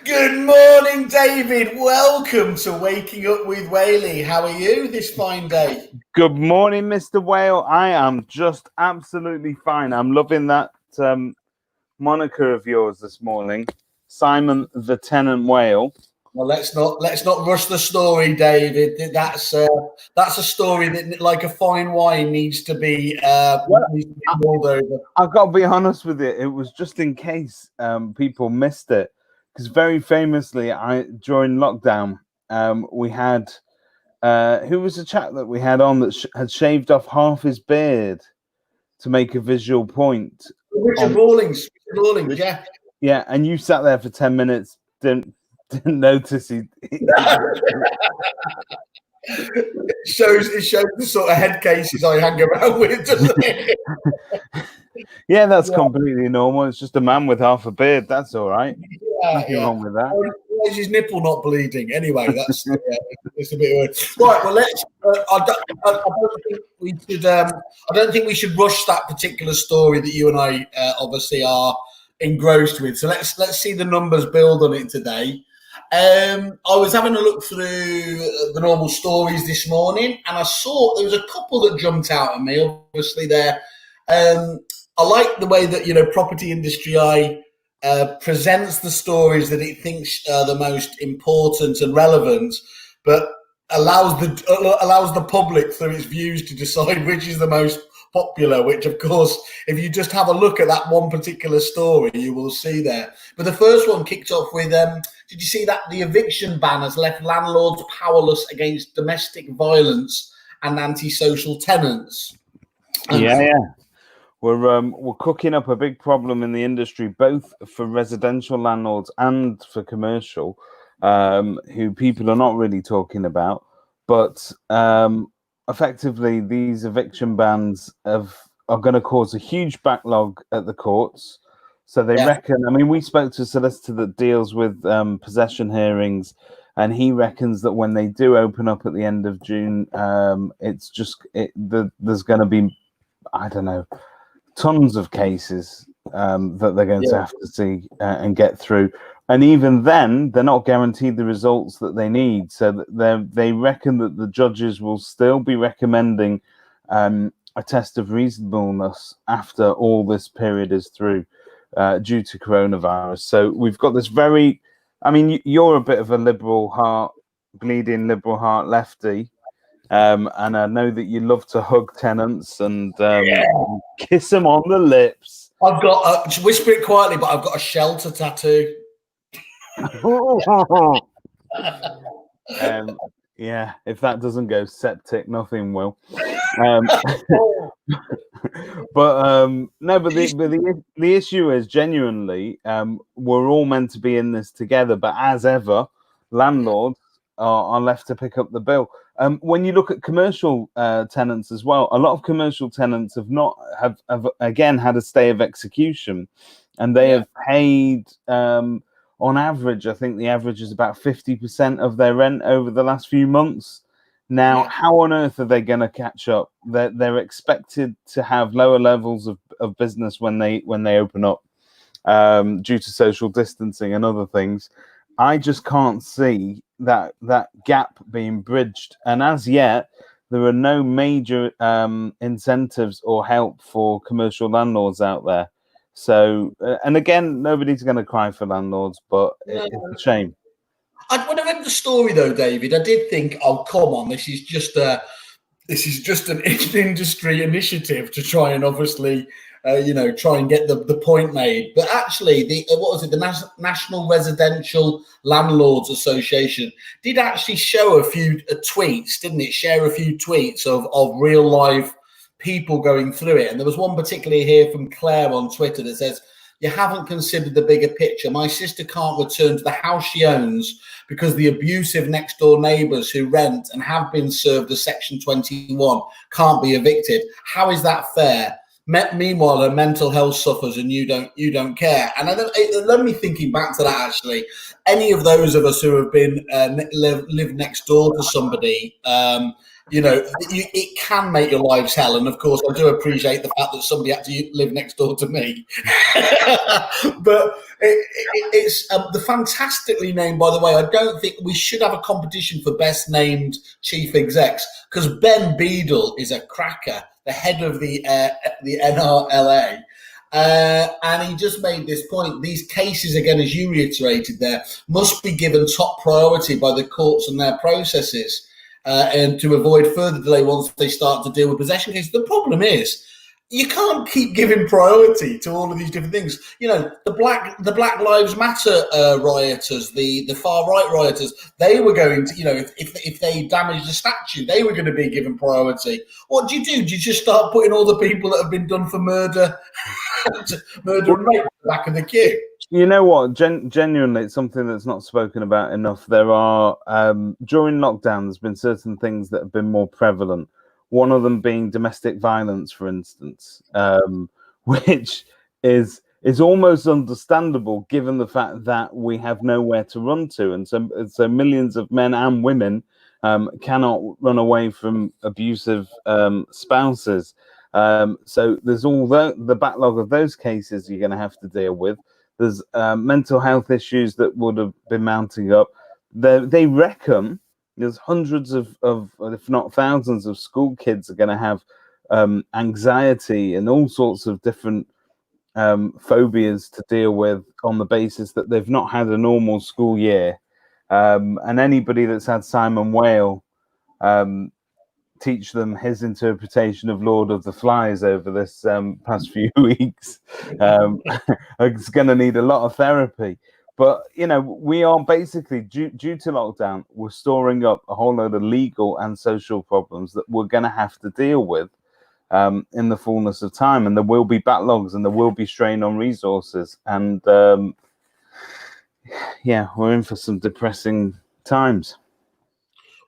Good morning, David. Welcome to Waking Up with Whaley. How are you this fine day? Good morning, Mr. Whale. I am just absolutely fine. I'm loving that moniker of yours this morning, Simon the Tenant Whale. Well, let's not rush the story, David. That's a story that, like a fine wine, needs to be mulled over. I've got to be honest with you. It was just in case people missed it, because very famously, during lockdown, we had who was the chap that we had on that had shaved off half his beard to make a visual point. Richard Rawlings, yeah. Yeah, and you sat there for 10 minutes, didn't notice he It shows the sort of head cases I hang around with, doesn't it? Yeah, that's completely normal. It's just a man with half a beard. That's all right. Nothing wrong with that. Why is his nipple not bleeding? Anyway, that's it's a bit weird. Right. Well, let's. I don't think we should rush that particular story that you and I obviously are engrossed with. So let's see the numbers build on it today. I was having a look through the normal stories this morning, and I saw there was a couple that jumped out at me. Obviously, there. I like the way that Property Industry Eye presents the stories that it thinks are the most important and relevant, but allows the public through its views to decide which is the most popular, which of course, if you just have a look at that one particular story, you will see there. But the first one kicked off with, did you see that the eviction banners left landlords powerless against domestic violence and antisocial tenants? Yeah. We're cooking up a big problem in the industry, both for residential landlords and for commercial, who people are not really talking about. But effectively, these eviction bans are going to cause a huge backlog at the courts. So they reckon, we spoke to a solicitor that deals with possession hearings, and he reckons that when they do open up at the end of June, there's going to be, I don't know, tons of cases that they're going to have to see and get through. And even then, they're not guaranteed the results that they need. So they reckon that the judges will still be recommending a test of reasonableness after all this period is through due to coronavirus. So we've got this you're a bit of a bleeding liberal heart lefty. And I know that you love to hug tenants and kiss them on the lips. I've got, whisper it quietly, but I've got a shelter tattoo. If that doesn't go septic, nothing will. But the issue is genuinely, we're all meant to be in this together, but as ever, landlords are left to pick up the bill. When you look at commercial tenants as well, a lot of commercial tenants have again had a stay of execution, and they have paid on average. I think the average is about 50% of their rent over the last few months. Now, how on earth are they going to catch up? They're expected to have lower levels of business when they open up due to social distancing and other things. I just can't see that gap being bridged, and as yet there are no major incentives or help for commercial landlords out there. So and again, nobody's going to cry for landlords, but it's a shame. When I read the story though, David, I did think, oh come on, this is just an industry initiative to try and obviously try and get the point made. But actually, the National Residential Landlords Association did actually show a few tweets, didn't it? Share a few tweets of real life people going through it. And there was one particularly here from Claire on Twitter that says, "You haven't considered the bigger picture. My sister can't return to the house she owns because the abusive next door neighbours who rent and have been served a Section 21 can't be evicted. How is that fair? Meanwhile, her mental health suffers and you don't care." And it led me thinking back to that, actually. Any of those of us who have been live next door to somebody it can make your lives hell. And of course, I do appreciate the fact that somebody had to live next door to me. But it's the fantastically named, by the way. I don't think we should have a competition for best named chief execs, because Ben Beadle is a cracker, the head of the NRLA. And he just made this point. These cases, again, as you reiterated there, must be given top priority by the courts and their processes. And to avoid further delay once they start to deal with possession cases. The problem is, you can't keep giving priority to all of these different things. The Black Lives Matter rioters, the far right rioters, they were going to, if they damaged a statue, they were going to be given priority. What do? Do you just start putting all the people that have been done for murder, murder and rape back in the queue? You know what? Genuinely, it's something that's not spoken about enough. There are, during lockdown, there's been certain things that have been more prevalent. One of them being domestic violence, for instance, which is almost understandable given the fact that we have nowhere to run to. And so millions of men and women cannot run away from abusive spouses. So there's all the backlog of those cases you're going to have to deal with. There's mental health issues that would have been mounting up. They reckon there's hundreds of, if not thousands, of school kids are going to have anxiety and all sorts of different phobias to deal with on the basis that they've not had a normal school year. And anybody that's had Simon Whale teach them his interpretation of Lord of the Flies over this past few weeks. It's going to need a lot of therapy. But, we are basically, due to lockdown, we're storing up a whole load of legal and social problems that we're going to have to deal with in the fullness of time. And there will be backlogs and there will be strain on resources. And, we're in for some depressing times.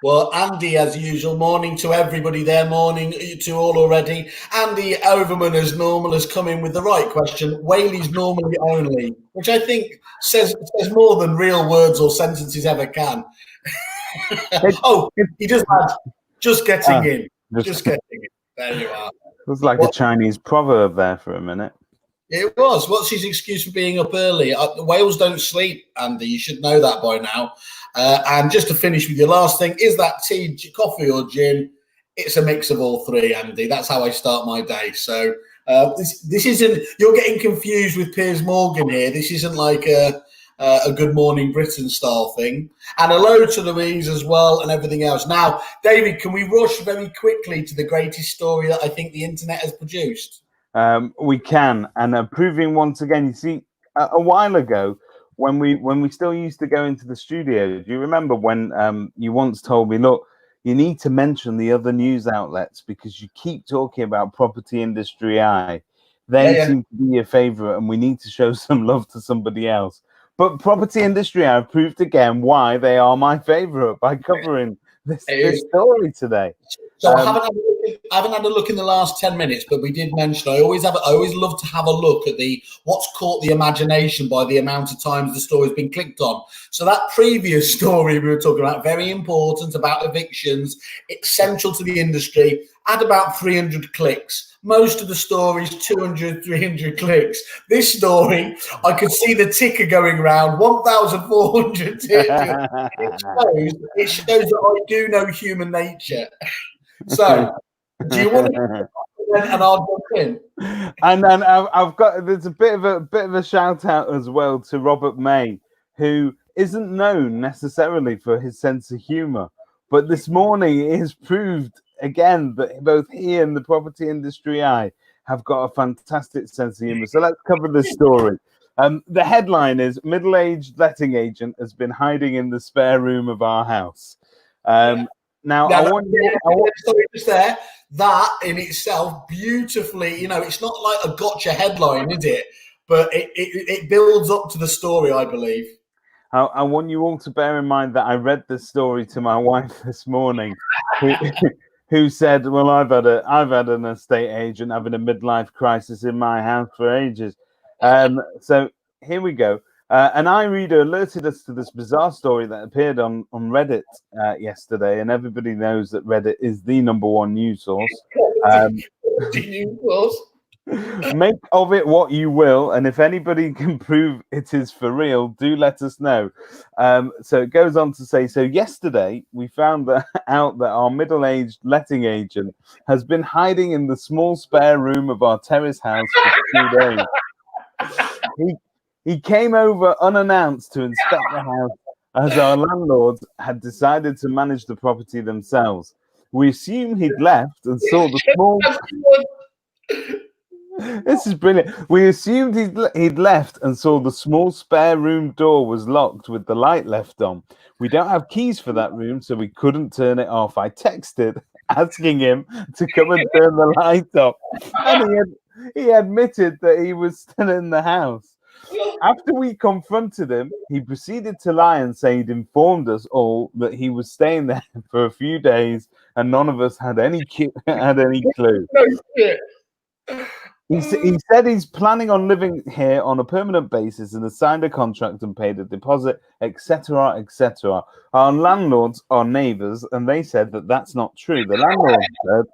Well, Andy, as usual, morning to everybody there, morning to all already. Andy Overman, as normal, has come in with the right question. Whaley's normally only, which I think says more than real words or sentences ever can. He just had just getting in. Just getting in. There you are. It was like a Chinese proverb there for a minute. It was. What's his excuse for being up early? Whales don't sleep, Andy. You should know that by now. And just to finish with your last thing, is that tea, coffee or gin? It's a mix of all three, Andy. That's how I start my day. So this isn't, you're getting confused with Piers Morgan here. This isn't like a Good Morning Britain style thing. And hello to Louise as well and everything else. Now, David, can we rush very quickly to the greatest story that I think the internet has produced? We can, and proving once again, you see, a while ago, when we still used to go into the studio, do you remember when you once told me, look, you need to mention the other news outlets because you keep talking about Property Industry Eye. They seem to be your favorite, and we need to show some love to somebody else. But Property Industry Eye proved again why they are my favorite by covering this story today. So I haven't had a look in the last 10 minutes, but we did mention I always love to have a look at what's caught the imagination by the amount of times the story's been clicked on. So that previous story we were talking about, very important, about evictions, it's central to the industry, had about 300 clicks. Most of the stories, 200, 300 clicks. This story, I could see the ticker going around, 1,400 tickers. It shows that I do know human nature. So, do you want to and I'll jump in? And then I've got, there's a bit of a shout out as well to Robert May, who isn't known necessarily for his sense of humor, but this morning it has proved again that both he and the Property Industry Eye have got a fantastic sense of humor. So let's cover this story. The headline is middle-aged letting agent has been hiding in the spare room of our house. Now, that in itself beautifully, it's not like a gotcha headline, is it? But it builds up to the story, I believe. I want you all to bear in mind that I read this story to my wife this morning, who said, "Well, I've had an estate agent having a midlife crisis in my house for ages." So here we go. An iReader alerted us to this bizarre story that appeared on Reddit yesterday, and everybody knows that Reddit is the #1 news source. Make of it what you will, and if anybody can prove it is for real, do let us know. So it goes on to say, so yesterday we found out that our middle-aged letting agent has been hiding in the small spare room of our terrace house for 2 days. He came over unannounced to inspect the house, as our landlords had decided to manage the property themselves. We assumed he'd left and saw the small... This is brilliant. We assumed he'd left and saw the small spare room door was locked with the light left on. We don't have keys for that room, so we couldn't turn it off. I texted asking him to come and turn the light off, and he admitted that he was still in the house. After we confronted him, he proceeded to lie and say he'd informed us all that he was staying there for a few days, and none of us had any clue. He said he's planning on living here on a permanent basis and has signed a contract and paid a deposit, etc., etc. Our landlords are neighbours, and they said that that's not true. The landlord said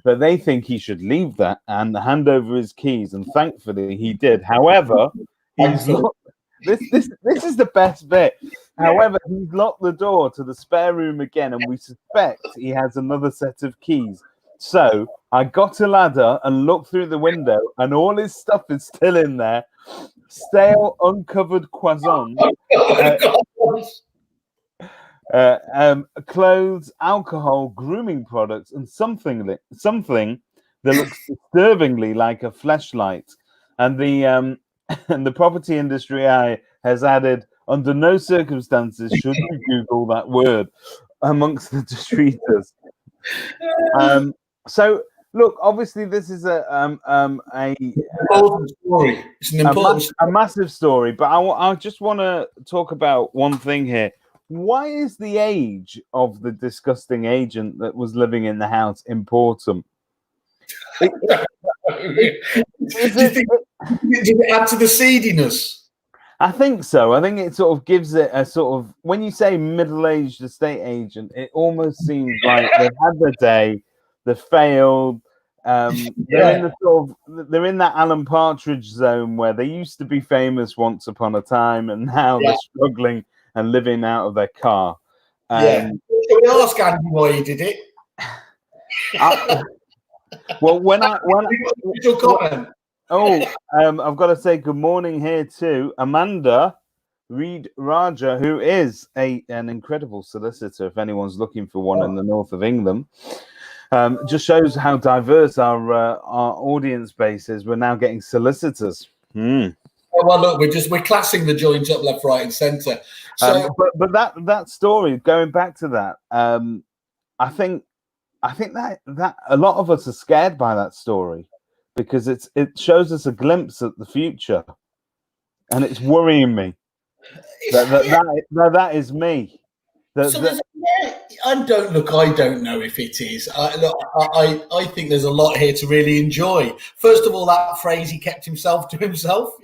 that they think he should leave that and hand over his keys, and thankfully he did. However, this is the best bit. However, he's locked the door to the spare room again, and we suspect he has another set of keys. So I got a ladder and looked through the window, and all his stuff is still in there. Stale, uncovered croissants, clothes, alcohol, grooming products, and something that looks disturbingly like a fleshlight. And the property industry has added, under no circumstances should you Google that word, amongst the distributors. So, look, obviously, this is a story. It's an important a massive story. But I just want to talk about one thing here. Why is the age of the disgusting agent that was living in the house important? Did it add to the seediness? I think so. I think it sort of gives it a sort of, when you say middle-aged estate agent, it almost seems like they've had their day. They failed. They're in that Alan Partridge zone where they used to be famous once upon a time, and now they're struggling and living out of their car. Can we ask Andy why he did it? I've got to say good morning here to Amanda Reed Raja, who is an incredible solicitor. If anyone's looking for one in the north of England. Just shows how diverse our audience base is. We're now getting solicitors. Well, look, we're classing the joint up left, right, and centre. So, but that story, going back to that, I think that a lot of us are scared by that story because it shows us a glimpse at the future, and it's worrying me. That is me. I don't know if it is. I think there's a lot here to really enjoy. First of all, that phrase, he kept himself to himself,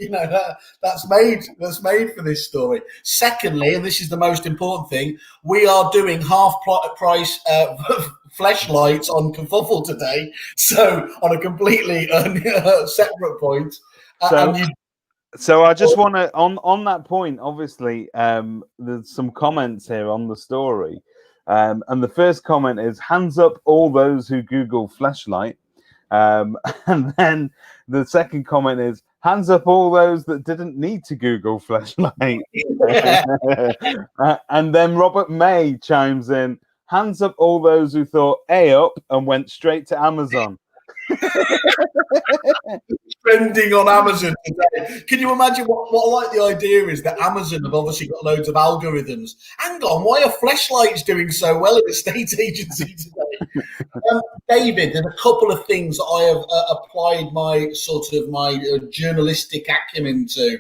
that's made for this story. Secondly, and this is the most important thing, we are doing half price fleshlights on Kerfuffle today, so on a completely separate point. So I just want to, on that point, obviously, there's some comments here on the story. And the first comment is, hands up all those who Google fleshlight. And then the second comment is, hands up all those that didn't need to Google fleshlight. And then Robert May chimes in, hands up all those who thought A up and went straight to Amazon. Trending on Amazon today. Can you imagine what I like the idea is that Amazon have obviously got loads of algorithms. Hang on, why are fleshlights doing so well at the estate agency today? David, there's a couple of things that I have applied my journalistic acumen to.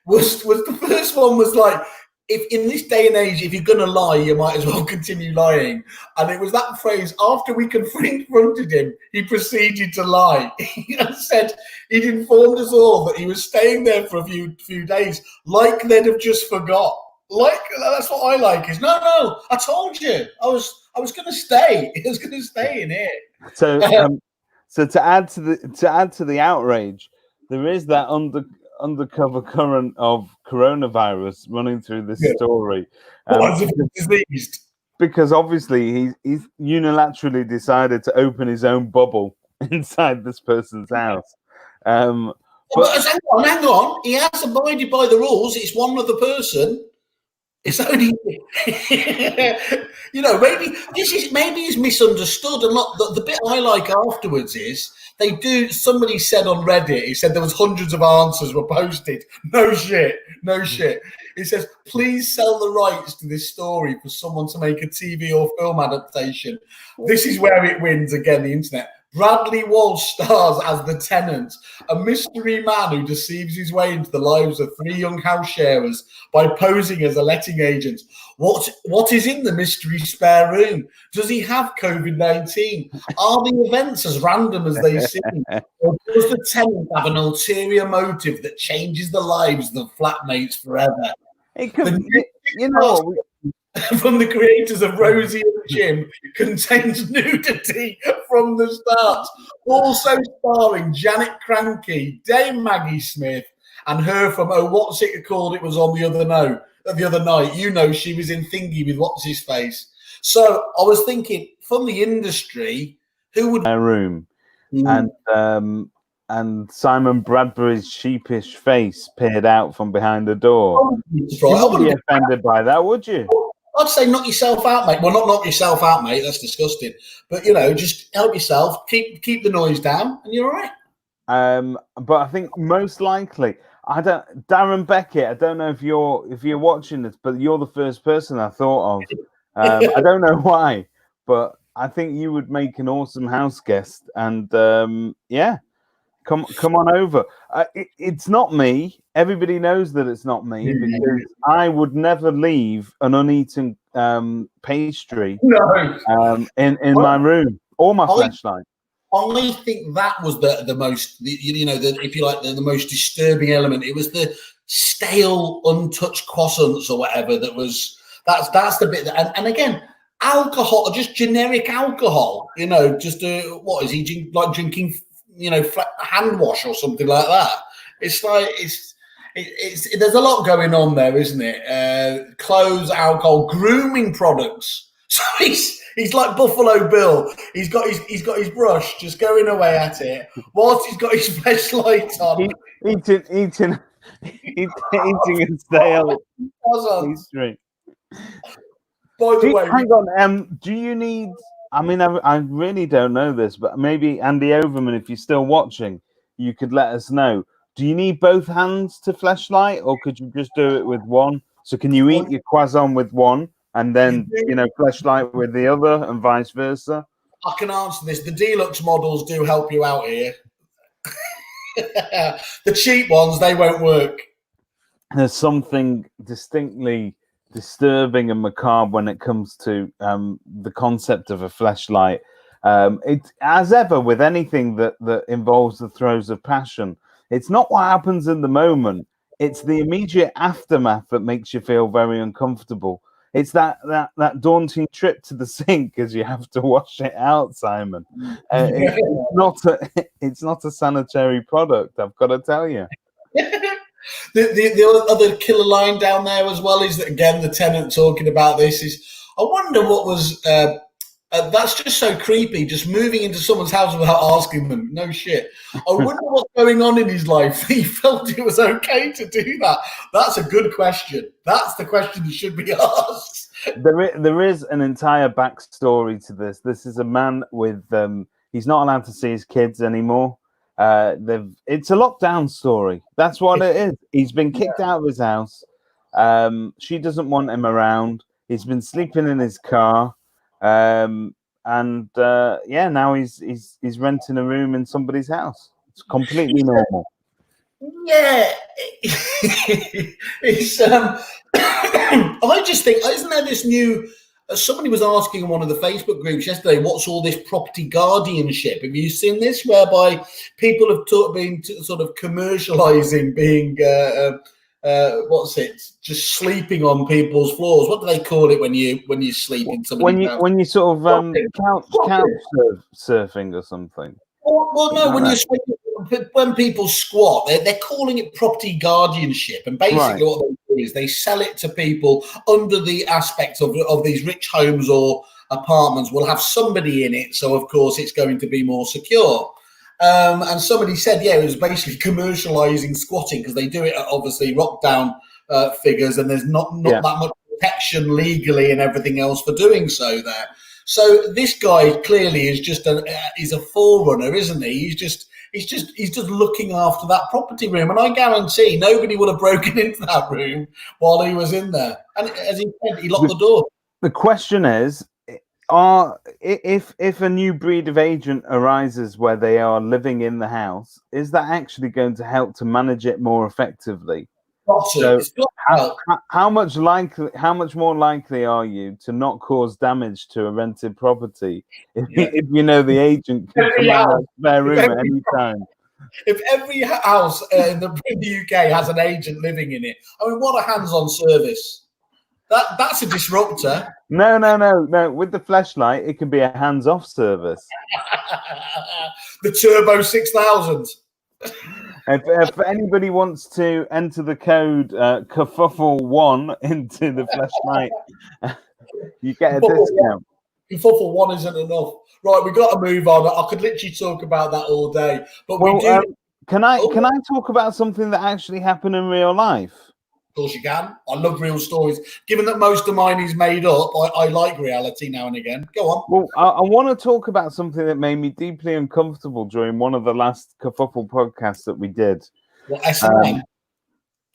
Was the first one was like, if in this day and age, if you're going to lie, you might as well continue lying. And it was that phrase, after we confronted him, he proceeded to lie. He said he'd informed us all that he was staying there for a few days, like they'd have just forgot. Like, that's what I like, is no, I told you, I was going to stay. I was going to stay in here. So to add to the outrage, there is that undercover current of coronavirus running through this story. Because obviously he's unilaterally decided to open his own bubble inside this person's house. But hang on, he has abided by the rules. It's one other person. It's only, maybe he's misunderstood. And the bit I like afterwards is somebody said on Reddit, he said there was hundreds of answers were posted. No shit. He says, please sell the rights to this story for someone to make a TV or film adaptation. This is where it wins again, the internet. Bradley Walsh stars as the Tenant, a mystery man who deceives his way into the lives of 3 young house sharers by posing as a letting agent. What is in the mystery spare room? Does he have COVID-19? Are the events as random as they seem? Or does the Tenant have an ulterior motive that changes the lives of the flatmates forever? It could, from the creators of Rosie and Jim contains nudity from the start. Also starring Janet Kranke, Dame Maggie Smith, and her from what's it called? It was on the other night. She was in Thingy with what's his face. So I was thinking, from the industry, who would room and Simon Bradbury's sheepish face peered out from behind the door. You wouldn't be offended by that, would you? I'd say knock yourself out, mate. Well, not knock yourself out, mate. That's disgusting. But, just help yourself. Keep the noise down, and you're all right. But I think most likely, Darren Beckett, I don't know if you're watching this, but you're the first person I thought of. I don't know why, but I think you would make an awesome house guest. And, come on over. It's not me. Everybody knows that it's not me because I would never leave an uneaten pastry in my room or my flashlight. I think that was the most, if you like, the most disturbing element. It was the stale, untouched croissants or whatever that was. That's the bit that, and again, alcohol, just generic alcohol. Just what is he like drinking? Hand wash or something like that. It's like it's there's a lot going on there, isn't it? Clothes, alcohol, grooming products. So he's like Buffalo Bill. He's got his brush, just going away at it whilst he's got his flashlight on, eating a stale pastry. By the way, hang on. Do you need? I mean, I really don't know this, but maybe Andy Overman, if you're still watching, you could let us know. Do you need both hands to flashlight, or could you just do it with one? So can you eat your croissant with one and then, flashlight with the other and vice versa? I can answer this. The deluxe models do help you out here. The cheap ones, they won't work. There's something distinctly disturbing and macabre when it comes to the concept of a flashlight. It, as ever with anything that involves the throes of passion, it's not what happens in the moment, it's the immediate aftermath that makes you feel very uncomfortable. It's that daunting trip to the sink as you have to wash it out, Simon. It's not a sanitary product, I've got to tell you. The other killer line down there as well is that, again, the Tenant talking about this is, I wonder what was, that's just so creepy, just moving into someone's house without asking them. No shit. I wonder what's going on in his life. He felt it was okay to do that. That's a good question. That's the question that should be asked. There is an entire backstory to this. This is a man with, he's not allowed to see his kids anymore. It's a lockdown story. That's what it is. He's been kicked out of his house. She doesn't want him around. He's been sleeping in his car. Now he's renting a room in somebody's house. It's completely normal. Yeah. It's I just think, isn't there this new? Somebody was asking in one of the Facebook groups yesterday, what's all this property guardianship? Have you seen this, whereby people have been sort of commercializing being, just sleeping on people's floors? What do they call it when you sleep in somebody's house? When you sort of couch surfing or something? Well, no, when people squat, they're calling it property guardianship, and basically what they do is they sell it to people under the aspect of these rich homes or apartments will have somebody in it, so of course it's going to be more secure. And somebody said, it was basically commercializing squatting, because they do it at obviously lockdown figures, and there's not that much protection legally and everything else for doing so there. So this guy clearly is just he's a forerunner, isn't he? He's just looking after that property room, and I guarantee nobody would have broken into that room while he was in there. And as he said, he locked the door. The question is, if a new breed of agent arises where they are living in the house, is that actually going to help to manage it more effectively? So how much more likely are you to not cause damage to a rented property if you know the agent can come out of their room at any time? If every house in the UK has an agent living in it, I mean, what a hands-on service! That's a disruptor. No. With the flashlight, it can be a hands-off service. The Turbo 6000. If anybody wants to enter the code Kerfuffle1 into the flashlight, you get a discount. Kerfuffle 1 isn't enough. Right, we've got to move on. I could literally talk about that all day. But can I talk about something that actually happened in real life? Of course you can. I love real stories. Given that most of mine is made up, I like reality now and again. Go on. Well, I want to talk about something that made me deeply uncomfortable during one of the last Kerfuffle podcasts that we did. What, S&M?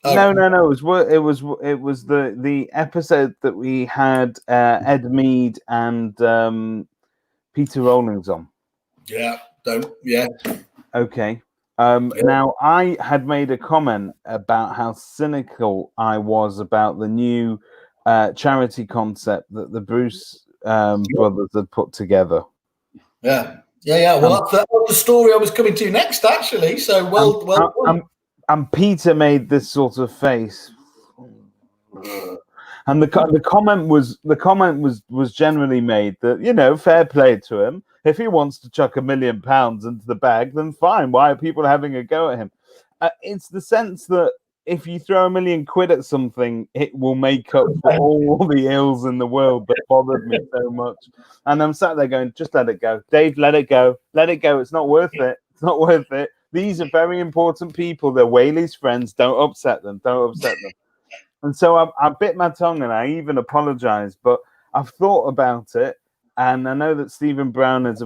No. It was the episode that we had Ed Mead and Peter Rawlings on. Yeah. Okay. Now, I had made a comment about how cynical I was about the new charity concept that the Bruce brothers had put together. Yeah. Well, that was the story I was coming to next, actually. So, and Peter made this sort of face, and the comment was generally made that, fair play to him. If he wants to chuck £1 million into the bag, then fine. Why are people having a go at him? It's the sense that if you throw £1 million at something, it will make up for all the ills in the world that bothered me so much. And I'm sat there going, just let it go. Dave, let it go. Let it go. It's not worth it. It's not worth it. These are very important people. They're Whaley's friends. Don't upset them. And so I bit my tongue and I even apologized, but I've thought about it. And I know that Stephen Brown is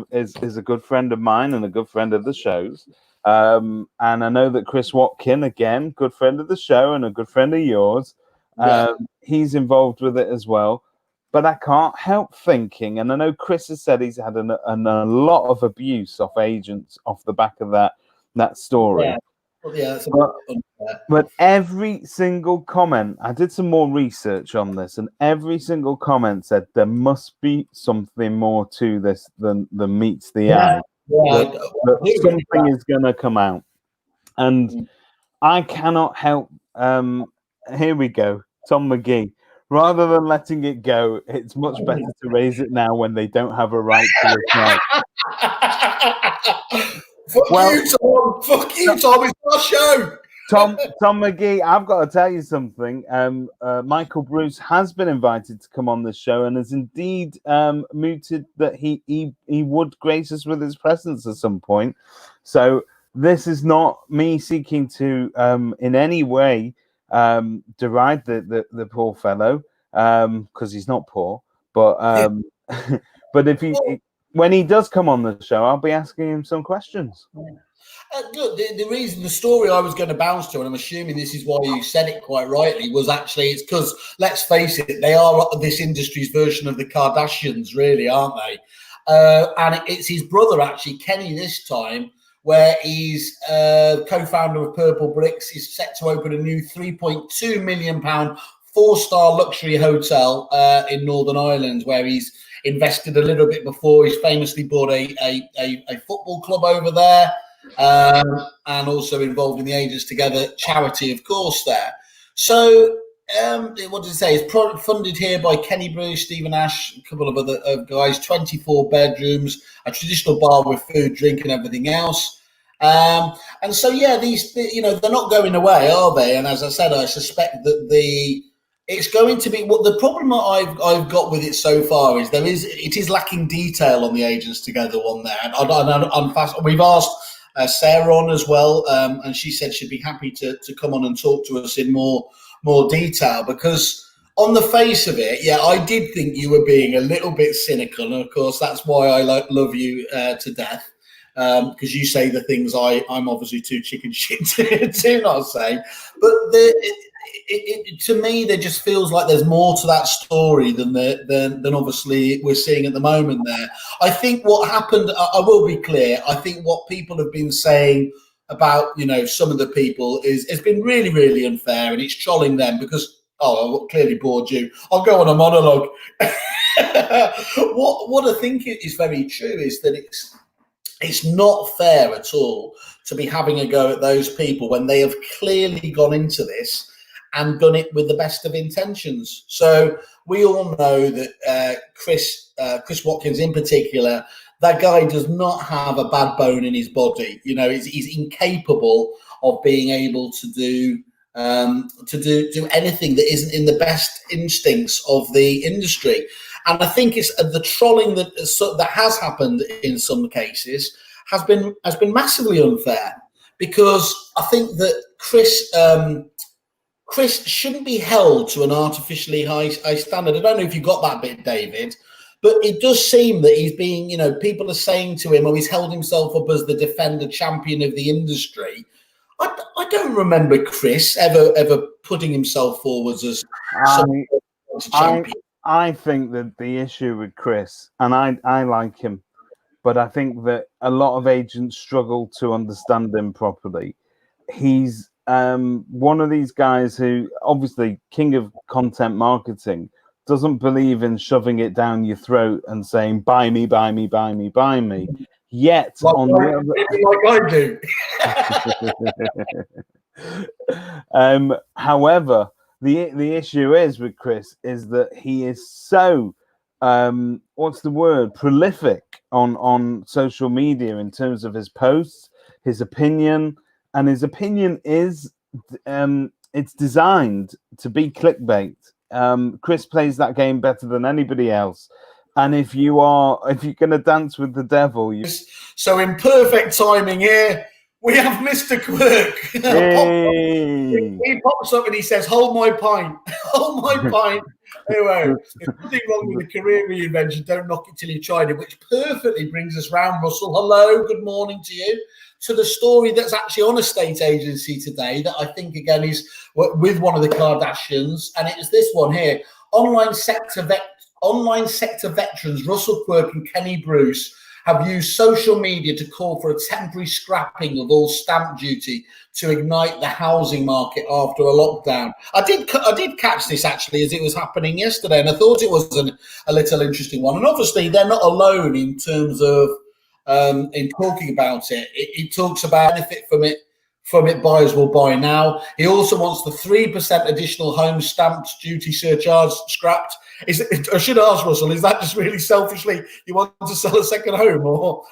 a good friend of mine and a good friend of the show's. And I know that Chris Watkin, again, good friend of the show and a good friend of yours. He's involved with it as well. But I can't help thinking, and I know Chris has said he's had a lot of abuse off agents off the back of that story. But every single comment, I did some more research on this, and every single comment said there must be something more to this than meets the eye. That something is going to come out. And I cannot help. Here we go. Tom McGee. Rather than letting it go, it's much better to raise it now when they don't have a right to reply. Fuck you, Tom. It's our show. Tom McGee, I've got to tell you something. Michael Bruce has been invited to come on the show and has indeed mooted that he would grace us with his presence at some point. So this is not me seeking to in any way deride the poor fellow because he's not poor. But but when he does come on the show, I'll be asking him some questions. Look, the story I was going to bounce to, and I'm assuming this is why you said it quite rightly, was actually it's because, let's face it, they are this industry's version of the Kardashians, really, aren't they? And it's his brother, actually, Kenny, this time, where he's co-founder of Purple Bricks, is set to open a new £3.2 million 4-star luxury hotel in Northern Ireland, where he's invested a little bit before. He's famously bought a football club over there, and also involved in the Agents Together charity, of course, there. So, what did it say? It's funded here by Kenny Bruce, Stephen Ash, a couple of other guys, 24 bedrooms, a traditional bar with food, drink, and everything else. And so, yeah, they're not going away, are they? And as I said, I suspect that it's going to be what the problem that I've got with it so far is it is lacking detail on the Agents Together one there. And we've asked Sarah on as well, and she said she'd be happy to come on and talk to us in more detail, because on the face of it, yeah, I did think you were being a little bit cynical, and of course that's why I love you to death, because you say the things I'm obviously too chicken shit to not say. But to me, there just feels like there's more to that story than obviously we're seeing at the moment there. I think what happened, I will be clear, I think what people have been saying about, some of the people has been really, really unfair, and it's trolling them because, I clearly bored you. I'll go on a monologue. What I think is very true is that it's not fair at all to be having a go at those people when they have clearly gone into this and done it with the best of intentions. So we all know that Chris Watkins in particular, that guy does not have a bad bone in his body. He's incapable of being able to do anything that isn't in the best instincts of the industry. And I think it's the trolling that has happened in some cases has been massively unfair, because I think that Chris shouldn't be held to an artificially high standard. I don't know if you got that bit, David, but it does seem that he's being, people are saying to him, he's held himself up as the defender champion of the industry. I don't remember Chris ever putting himself forwards as champion. I think that the issue with Chris, and I like him, but I think that a lot of agents struggle to understand him properly. He's one of these guys who, obviously, king of content marketing, doesn't believe in shoving it down your throat and saying, buy me, buy me, buy me, buy me. Yet, however, the issue is with Chris is that he is so prolific on social media in terms of his posts, his opinion, and his opinion is it's designed to be clickbait. Chris plays that game better than anybody else. And if you're going to dance with the devil, so in perfect timing here, we have Mr. Quirk. He pops up and he says, "Hold my pint, hold my pint." Anyway, there's nothing wrong with a career reinvention. Don't knock it till you tried it, which perfectly brings us round, Russell. Hello, good morning to you. To the story that's actually on a state agency today that I think, again, is with one of the Kardashians, and it is this one here. Online sector veterans Russell Quirk and Kenny Bruce have used social media to call for a temporary scrapping of all stamp duty to ignite the housing market after a lockdown. I did catch this actually as it was happening yesterday, and I thought it was a little interesting one. And obviously they're not alone in terms of in talking about it. It talks about benefit from it. Buyers will buy now. He also wants the 3% additional home stamp duty surcharge scrapped. I should ask Russell, is that just really selfishly you want to sell a second home, or?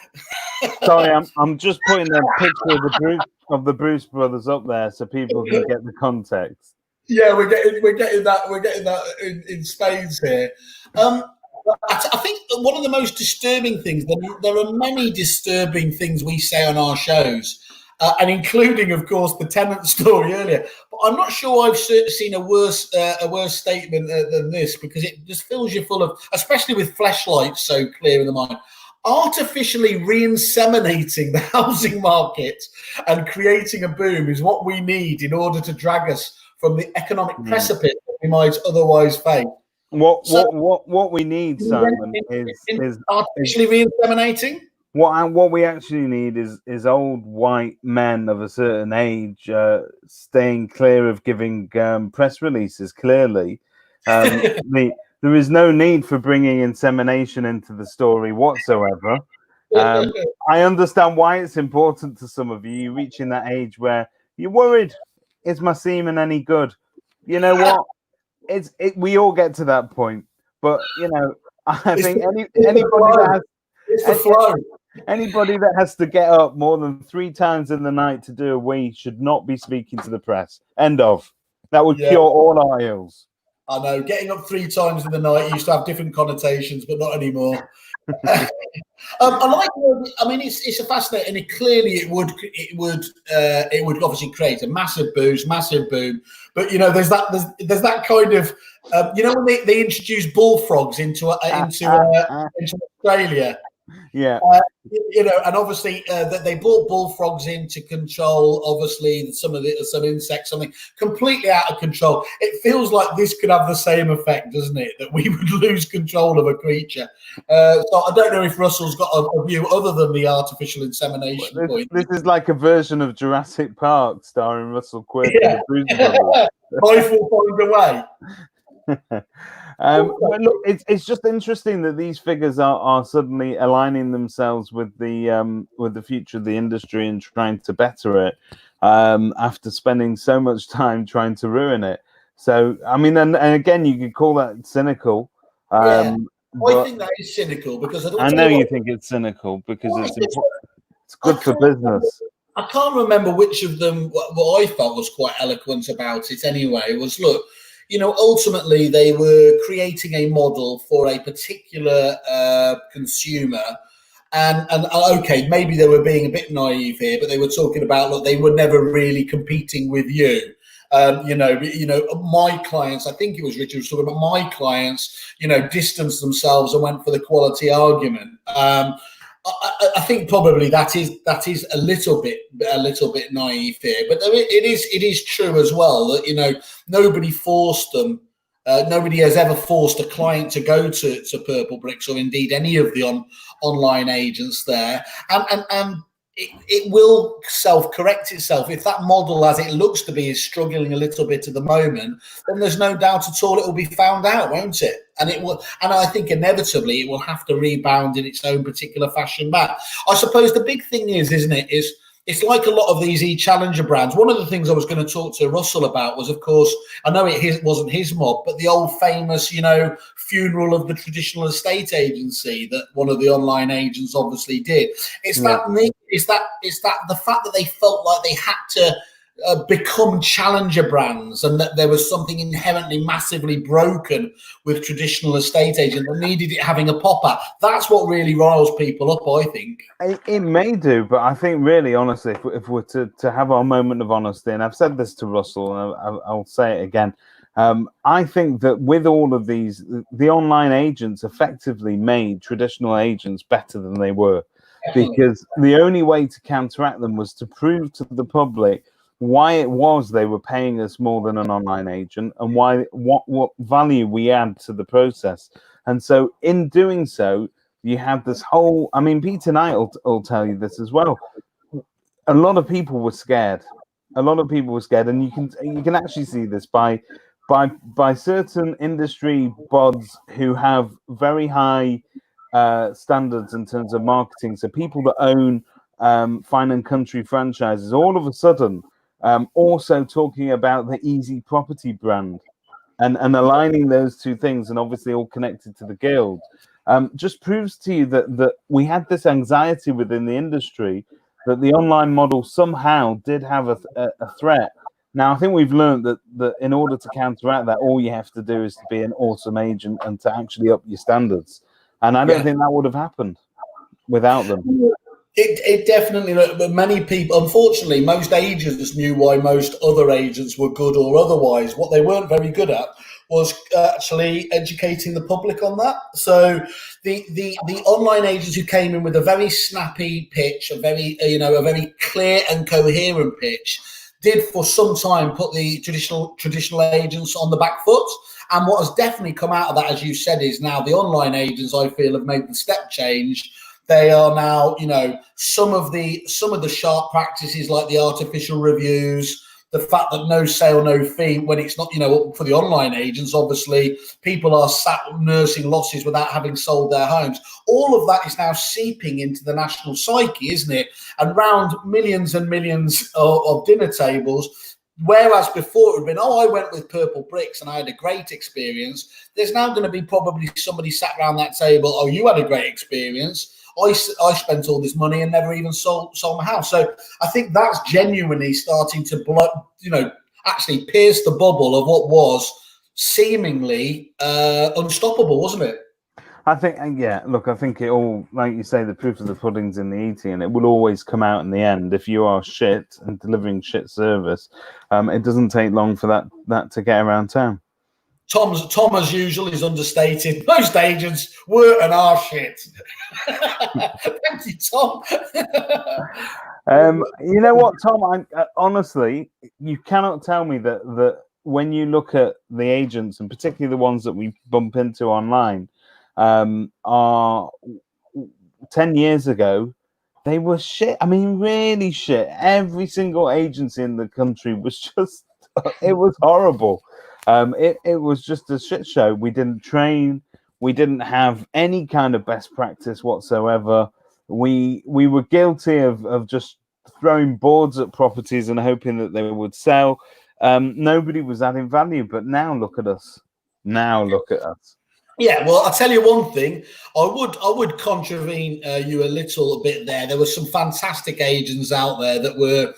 Sorry, I'm just putting a picture of the Bruce brothers up there so people can get the context. Yeah, we're getting that in spades here. I think one of the most disturbing things, there are many disturbing things we say on our shows, and including, of course, the Tenant story earlier. But I'm not sure I've seen a worse statement than this, because it just fills you full of, especially with fleshlights so clear in the mind, artificially re-inseminating the housing market and creating a boom is what we need in order to drag us from the economic precipice that we might otherwise face. What we need, Simon, is artificially re-inseminating. What we actually need is old white men of a certain age staying clear of giving press releases. Clearly, there is no need for bringing insemination into the story whatsoever. I understand why it's important to some of you. You're reaching that age where you're worried: is my semen any good? You know what? We all get to that point, but I think anybody that has to get up more than 3 times in the night to do a wee should not be speaking to the press. End of. That would cure all our ills. I know. Getting up 3 times in the night used to have different connotations, but not anymore. I like. I mean, it's a fascinating. And clearly, it would obviously create a massive boost, massive boom. But there's that kind of when they introduced bullfrogs into Australia. Yeah. And obviously that they brought bullfrogs in to control, obviously, some insects, something completely out of control. It feels like this could have the same effect, doesn't it? That we would lose control of a creature. So I don't know if Russell's got a view other than the artificial insemination point. This is like a version of Jurassic Park starring Russell Quirk. Yeah. Life will find a way. But look, it's just interesting that these figures are suddenly aligning themselves with the future of the industry and trying to better it after spending so much time trying to ruin it. So I mean, and again, you could call that cynical. I think that is cynical because I know you think it's cynical because it's good for business. I can't remember which of them. What I felt was quite eloquent about it anyway was, look, ultimately they were creating a model for a particular consumer. And okay, maybe they were being a bit naive here, but they were talking about, look, they were never really competing with you. My clients, I think it was Richard was talking about my clients, distanced themselves and went for the quality argument. I think probably that is a little bit naive here, but it is true as well that nobody forced them. Nobody has ever forced a client to go to Purple Bricks or indeed any of the online agents there, and it will self-correct itself. If that model, as it looks to be, is struggling a little bit at the moment, then there's no doubt at all it will be found out, won't it? And it will, and I think inevitably it will have to rebound in its own particular fashion back. I suppose the big thing is, isn't it, is it's like a lot of these e-challenger brands. One of the things I was going to talk to Russell about was, of course, I know it wasn't his mob, but the old famous, funeral of the traditional estate agency that one of the online agents obviously did. It's that the fact that they felt like they had to become challenger brands and that there was something inherently massively broken with traditional estate agent that needed it having a pop-up. That's what really riles people up, I think. It may do, but I think really, honestly, if we're to have our moment of honesty, and I've said this to Russell, and I'll say it again, I think that with all of these, the online agents effectively made traditional agents better than they were, because the only way to counteract them was to prove to the public why it was they were paying us more than an online agent and what value we add to the process. And so in doing so, you have this whole, I mean, Pete and I will tell you this as well. A lot of people were scared. And you can actually see this by certain industry bods who have very high standards in terms of marketing. So people that own Fine and Country franchises, all of a sudden, also talking about the Easy Property brand and aligning those two things, and obviously all connected to the guild, just proves to you that we had this anxiety within the industry that the online model somehow did have a threat. Now, I think we've learned that in order to counteract that, all you have to do is to be an awesome agent and to actually up your standards. And I don't think that would have happened without them. It definitely, but many people, unfortunately, most agents knew why most other agents were good or otherwise. What they weren't very good at was actually educating the public on that. So the online agents who came in with a very snappy pitch, a very clear and coherent pitch, did for some time put the traditional agents on the back foot. And what has definitely come out of that, as you said, is now the online agents, I feel, have made the step change They are now, some of the sharp practices like the artificial reviews, the fact that no sale, no fee, when it's not, for the online agents, obviously, people are sat nursing losses without having sold their homes. All of that is now seeping into the national psyche, isn't it? And round millions and millions of dinner tables, whereas before it would have been, I went with Purple Bricks and I had a great experience. There's now going to be probably somebody sat around that table, oh, you had a great experience. I spent all this money and never even sold my house. So I think that's genuinely starting to actually pierce the bubble of what was seemingly unstoppable, wasn't it? I think, look, I think it all, like you say, the proof of the pudding's in the eating, and it will always come out in the end. If you are shit and delivering shit service, it doesn't take long for that to get around town. Tom, as usual, is understated. Most agents were and are shit. Thank you, Tom. You know what, Tom? Honestly, you cannot tell me that when you look at the agents, and particularly the ones that we bump into online, are 10 years ago, they were shit. I mean, really shit. Every single agency in the country was just, it was horrible. It was just a shit show. We didn't train. We didn't have any kind of best practice whatsoever. We were guilty of just throwing boards at properties and hoping that they would sell. Nobody was adding value. But now look at us. Yeah, well, I'll tell you one thing. I would contravene you a little bit there. There were some fantastic agents out there that were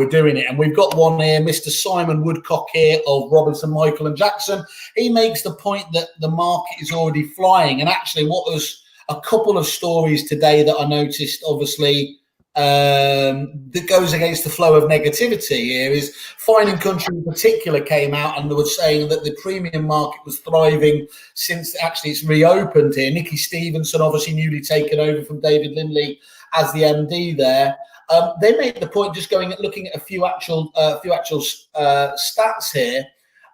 doing it. And we've got one here, Mr. Simon Woodcock here of Robinson, Michael and Jackson. He makes the point that the market is already flying. And actually, what was a couple of stories today that I noticed, obviously, that goes against the flow of negativity here is Fine & Country in particular came out and they were saying that the premium market was thriving since actually it's reopened here. Nikki Stevenson, obviously newly taken over from David Lindley as the MD there. They make the point, just looking at a few actual stats here,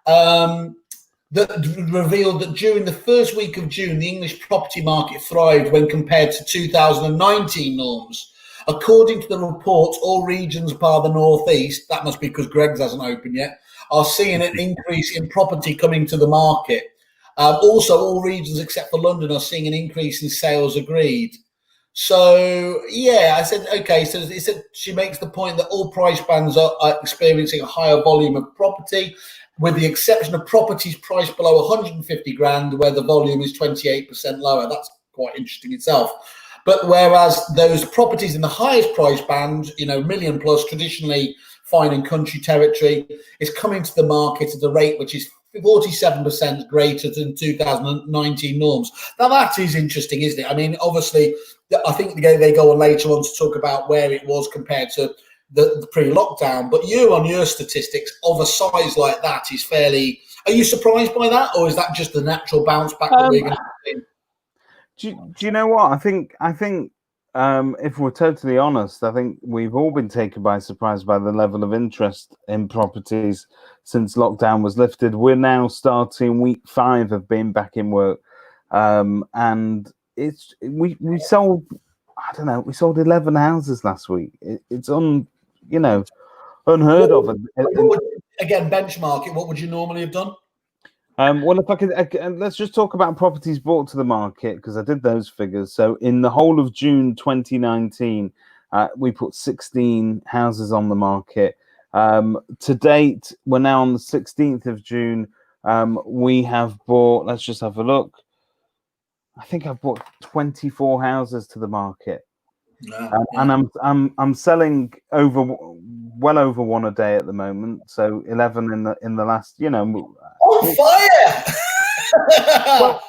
that revealed that during the first week of June, the English property market thrived when compared to 2019 norms. According to the report, all regions bar the northeast, that must be because Greg's hasn't opened yet, are seeing an increase in property coming to the market. Also, all regions except for London are seeing an increase in sales agreed. So, I said, okay, so she makes the point that all price bands are experiencing a higher volume of property, with the exception of properties priced below 150 grand, where the volume is 28% lower. That's quite interesting itself. But whereas those properties in the highest price band, million plus, traditionally Fine & Country territory, is coming to the market at a rate which is 47% greater than 2019 norms. Now, that is interesting, isn't it? I mean, obviously, I think they go on later on to talk about where it was compared to the pre-lockdown. But year-on-year statistics of a size like that is fairly... Are you surprised by that? Or is that just the natural bounce back that we're going to see? Do you know what? I think if we're totally honest, I think we've all been taken by surprise by the level of interest in properties since lockdown was lifted. We're now starting week 5 of being back in work, and we sold, I don't know, we sold 11 houses last week. It's unheard of. Again, benchmark it. What would you normally have done? Well, if I could, let's just talk about properties brought to the market, because I did those figures. So in the whole of June 2019, we put 16 houses on the market. To date, we're now on the 16th of June. We have bought, let's just have a look. I think I've bought 24 houses to the market. And I'm selling well over one a day at the moment. So 11 in the last, on fire. Well,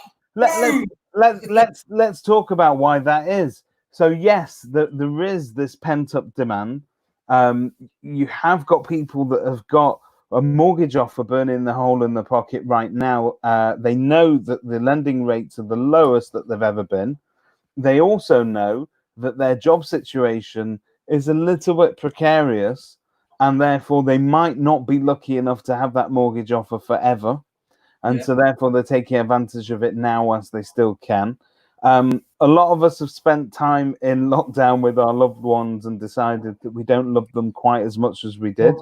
let's talk about why that is. So yes, there is this pent up demand. You have got people that have got a mortgage offer burning the hole in the pocket right now. They know that the lending rates are the lowest that they've ever been. They also know that their job situation is a little bit precarious, and therefore they might not be lucky enough to have that mortgage offer forever. And so therefore they're taking advantage of it now whilst they still can. A lot of us have spent time in lockdown with our loved ones and decided that we don't love them quite as much as we did.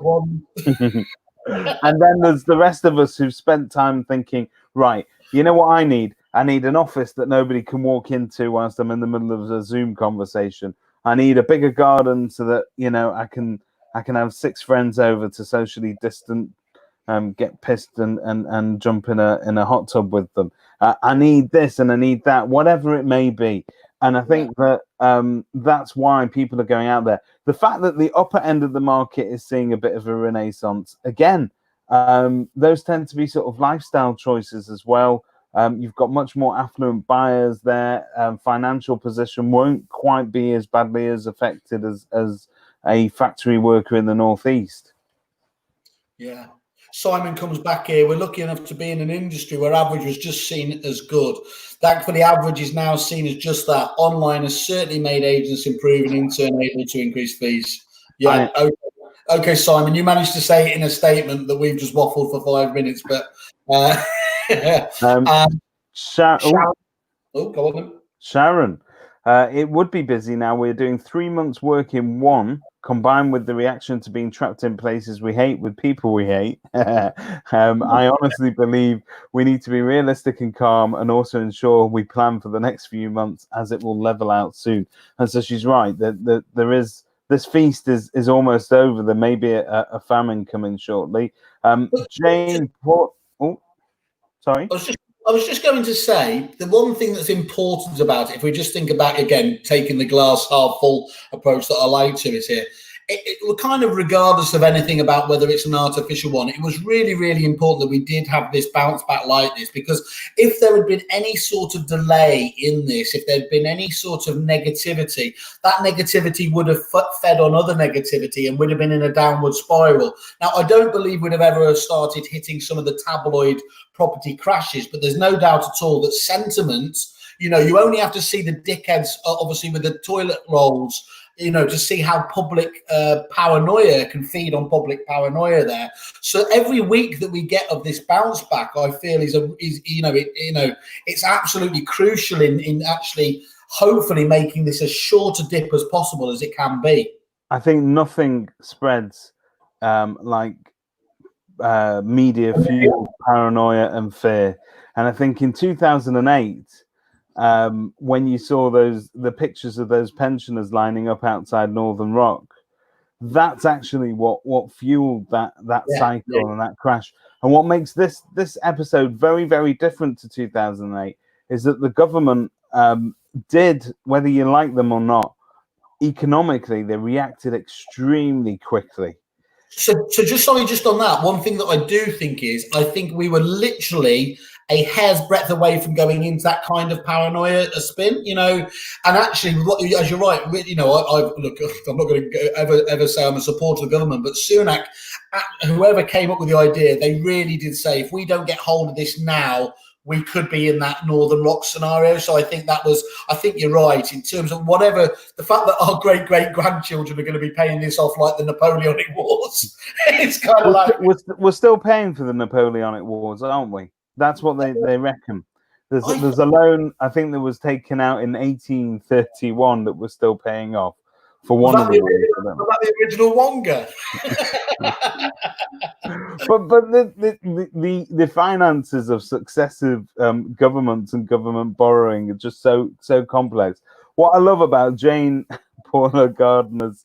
And then there's the rest of us who've spent time thinking, right, you know what I need? I need an office that nobody can walk into whilst I'm in the middle of a Zoom conversation. I need a bigger garden so that, you know, I can have 6 friends over to socially distant, get pissed and jump in a hot tub with them. I need this and I need that, whatever it may be. And I think that that's why people are going out there. The fact that the upper end of the market is seeing a bit of a renaissance, again, those tend to be sort of lifestyle choices as well. You've got much more affluent buyers there. Financial position won't quite be as badly as affected as a factory worker in the Northeast. Yeah. Simon comes back here. We're lucky enough to be in an industry where average was just seen as good. Thankfully, average is now seen as just that. Online has certainly made agents improve and in turn able to increase fees. Yeah. Okay, Simon, you managed to say it in a statement that we've just waffled for 5 minutes, but Sharon, go on then. Sharon, it would be busy now. We're doing 3 months work in one, combined with the reaction to being trapped in places we hate with people we hate. I honestly believe we need to be realistic and calm and also ensure we plan for the next few months as it will level out soon. And so she's right, that there is, this feast is almost over. There may be a famine coming shortly. Jane, sorry? I was just going to say, the one thing that's important about it, if we just think about, again, taking the glass half full approach that I like to it here, it kind of regardless of anything about whether it's an artificial one, it was really, really important that we did have this bounce back like this, because if there had been any sort of delay in this, if there'd been any sort of negativity, that negativity would have fed on other negativity and would have been in a downward spiral. Now, I don't believe we'd have ever started hitting some of the tabloid property crashes, but there's no doubt at all that sentiment, you know, you only have to see the dickheads, obviously, with the toilet rolls, you know, to see how public paranoia can feed on public paranoia there. So every week that we get of this bounce back, I feel is it's absolutely crucial in actually hopefully making this as short a dip as possible as it can be. I think nothing spreads like media fueled paranoia and fear. And I think in 2008, when you saw the pictures of those pensioners lining up outside Northern Rock, that's actually what fueled that cycle and that crash. And what makes this episode very, very different to 2008 is that the government did, whether you like them or not, economically, they reacted extremely quickly. So just on that, one thing that I do think is, I think we were literally a hair's breadth away from going into that kind of paranoia spin, you know. And actually, as you're right, you know, look, I'm not going to ever say I'm a supporter of the government, but Sunak, whoever came up with the idea, they really did say, if we don't get hold of this now, we could be in that Northern Rock scenario. So I think you're right in terms of whatever, the fact that our great-great-grandchildren are going to be paying this off like the Napoleonic Wars. It's kind of like... We're still paying for the Napoleonic Wars, aren't we? That's what they reckon. There's a loan, I think, that was taken out in 1831 that we're still paying off for one of the wars. Was that the original Wonga? but the finances of successive governments and government borrowing are just so complex. What I love about Jane Paula Gardner's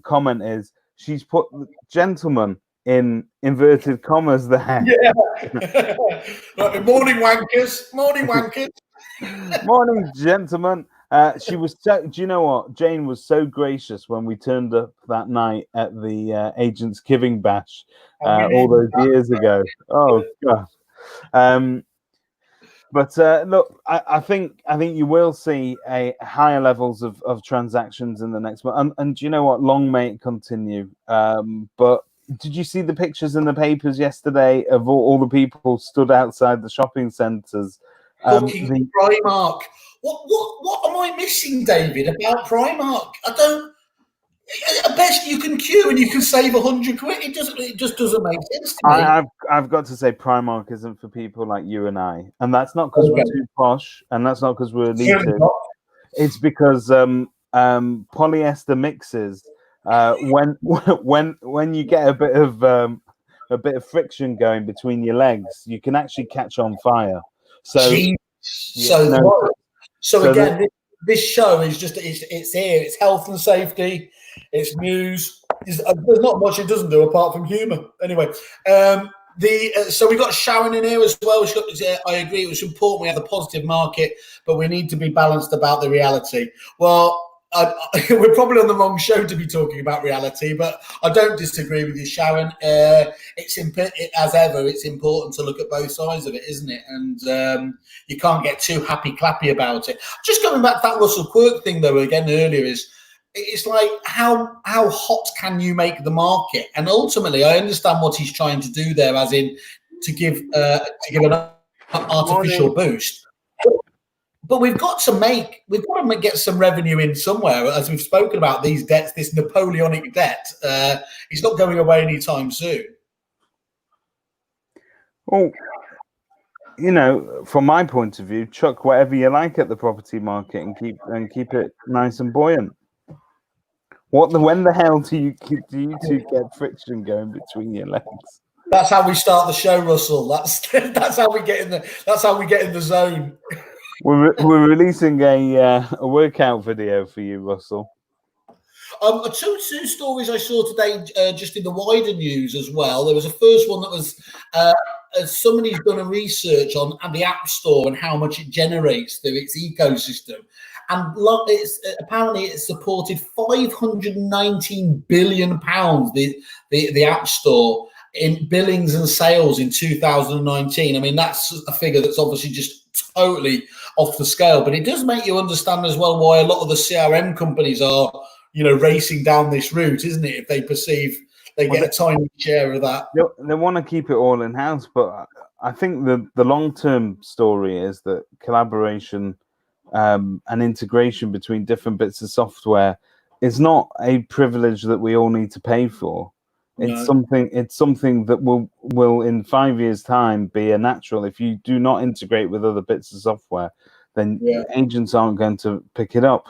comment is she's put gentlemen in inverted commas there. Yeah. Right, morning wankers. Morning, gentlemen. She was so, do you know what? Jane was so gracious when we turned up that night at the Agents Giving Bash all those years ago. Oh God. But look, I think you will see a higher levels of transactions in the next month. And do you know what? Long may it continue. But did you see the pictures in the papers yesterday of all the people stood outside the shopping centres? Primark. What am I missing, David, about Primark? I don't. At best, you can queue and you can save 100 quid. It just doesn't make sense to me. I've got to say, Primark isn't for people like you and I, and that's not because we're too posh, and that's not because we're elite. It's because polyester mixes. When you get a bit of friction going between your legs, you can actually catch on fire. So, again, this show is just it's here. It's health and safety. It's news. There's not much it doesn't do apart from humour. Anyway, so we got Sharon in here as well. I agree. It was important we have a positive market, but we need to be balanced about the reality. Well, we're probably on the wrong show to be talking about reality, but I don't disagree with you, Sharon. As ever, it's important to look at both sides of it, isn't it? And you can't get too happy-clappy about it. Just going back to that Russell Quirk thing, though, again earlier, it's like how hot can you make the market? And ultimately, I understand what he's trying to do there, as in to give an artificial boost. But we've got to get some revenue in somewhere, as we've spoken about these debts, this Napoleonic debt. It's not going away anytime soon. Well, from my point of view, chuck whatever you like at the property market and keep it nice and buoyant. When the hell do you two get friction going between your legs? That's how we start the show, Russell. That's how we get in the zone. We're releasing a workout video for you, Russell. Two stories I saw today, just in the wider news as well. There was a first one that was somebody's done a research on the App Store and how much it generates through its ecosystem. And apparently it's supported £519 billion, the App Store, in billings and sales in 2019. I mean, that's a figure that's obviously just totally off the scale. But it does make you understand as well why a lot of the CRM companies are, racing down this route, isn't it? If they perceive they get a tiny share of that. They want to keep it all in-house, but I think the long-term story is that collaboration and integration between different bits of software is not a privilege that we all need to pay for. It's something that will in 5 years' time be a natural. If you do not integrate with other bits of software, then agents aren't going to pick it up.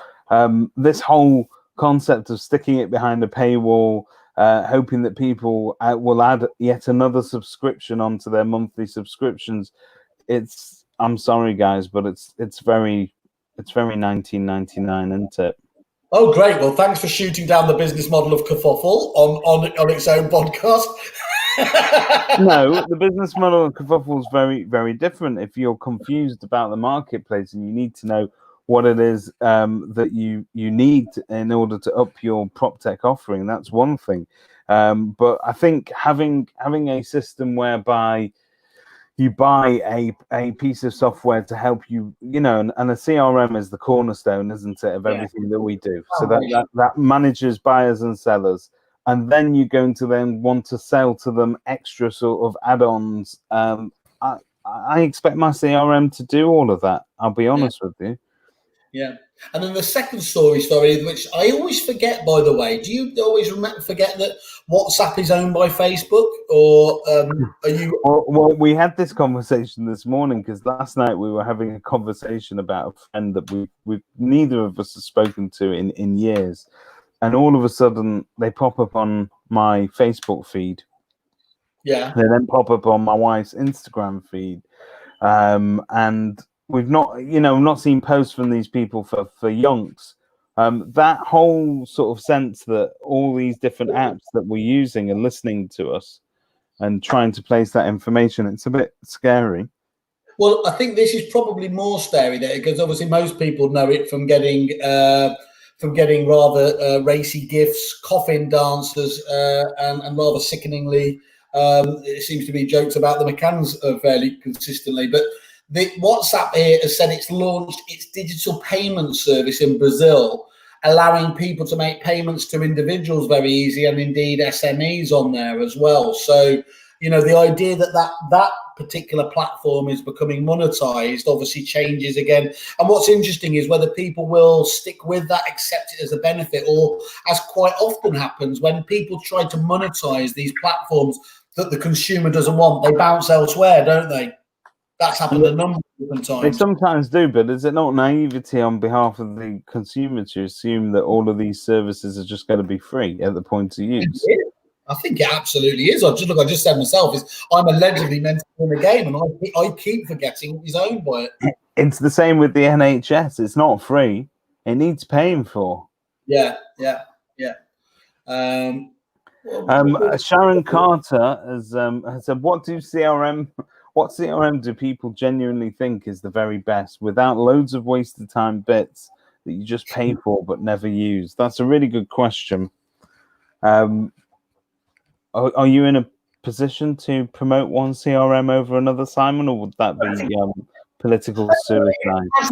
This whole concept of sticking it behind a paywall, hoping that people will add yet another subscription onto their monthly subscriptions, I'm sorry, guys, but it's very 1999, isn't it? Oh, great. Well, thanks for shooting down the business model of Kerfuffle on its own podcast. No, the business model of Kerfuffle is very, very different. If you're confused about the marketplace and you need to know what it is that you need in order to up your prop tech offering, that's one thing. But I think having a system whereby you buy a piece of software to help you, and a CRM is the cornerstone, isn't it, of everything that we do. So that manages buyers and sellers. And then you're going to then want to sell to them extra sort of add-ons. I expect my CRM to do all of that. I'll be honest with you. Yeah. And then the second story, which I always forget, by the way. Do you always forget that WhatsApp is owned by Facebook? Or are you... Well, we had this conversation this morning because last night we were having a conversation about a friend that we neither of us have spoken to in years. And all of a sudden, they pop up on my Facebook feed. Yeah. They then pop up on my wife's Instagram feed. And we've not seen posts from these people for yonks. That whole sort of sense that all these different apps that we're using are listening to us and trying to place that information, it's a bit scary. Well, I think this is probably more scary there because obviously most people know it from getting rather racy gifts, coffin dancers, and rather sickeningly, it seems to be jokes about the McCanns fairly consistently. But the WhatsApp here has said it's launched its digital payment service in Brazil, allowing people to make payments to individuals very easy and indeed SMEs on there as well. So, the idea that particular platform is becoming monetized obviously changes again. And what's interesting is whether people will stick with that, accept it as a benefit, or, as quite often happens, when people try to monetize these platforms that the consumer doesn't want, they bounce elsewhere, don't they? That's happened a number of different times. They sometimes do, but is it not naivety on behalf of the consumer to assume that all of these services are just going to be free at the point of use? I think it absolutely is. I just said myself, I'm allegedly meant to win the game, and I keep forgetting he's owned by it. It's the same with the NHS. It's not free. It needs paying for. Yeah. Sharon Carter has said, what CRM do people genuinely think is the very best without loads of wasted time bits that you just pay for but never use? That's a really good question. Are you in a position to promote one CRM over another, Simon, or would that be political suicide? I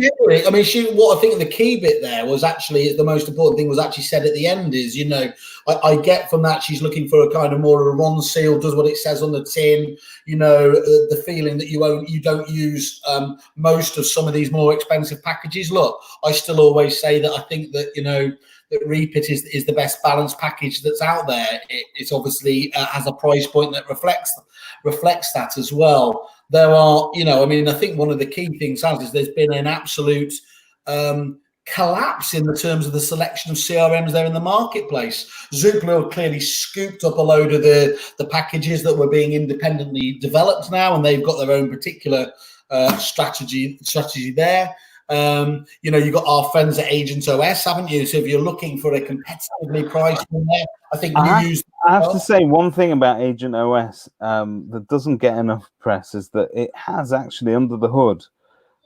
mean, what I think the key bit there was actually the most important thing was actually said at the end is, I get from that she's looking for a kind of more of a Ron seal, does what it says on the tin, the feeling that you don't use most of some of these more expensive packages. Look, I still always say that I think that, that Reapit is the best balanced package that's out there. It's obviously has a price point that reflects that as well. There are, I think one of the key things is there's been an absolute collapse in the terms of the selection of CRMs there in the marketplace. Zoopla clearly scooped up a load of the packages that were being independently developed now, and they've got their own particular strategy there. You've got our friends at Agent OS, haven't you? So if you're looking for a competitively priced one there, I think I have to say one thing about Agent OS that doesn't get enough press is that it has actually under the hood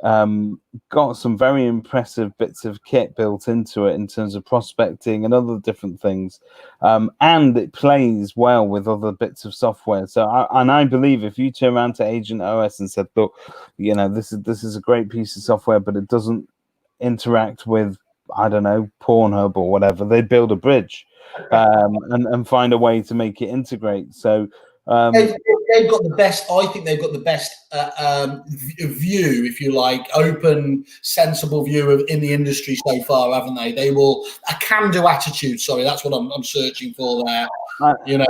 got some very impressive bits of kit built into it in terms of prospecting and other different things, and it plays well with other bits of software. So I believe if you turn around to Agent OS and said, look, this is a great piece of software, but it doesn't interact with, I don't know, Pornhub or whatever, they'd build a bridge and find a way to make it integrate. So they've got the best. I think they've got the best view, if you like, open, sensible view in the industry so far, haven't they? They will a can-do attitude. Sorry, that's what I'm searching for there. And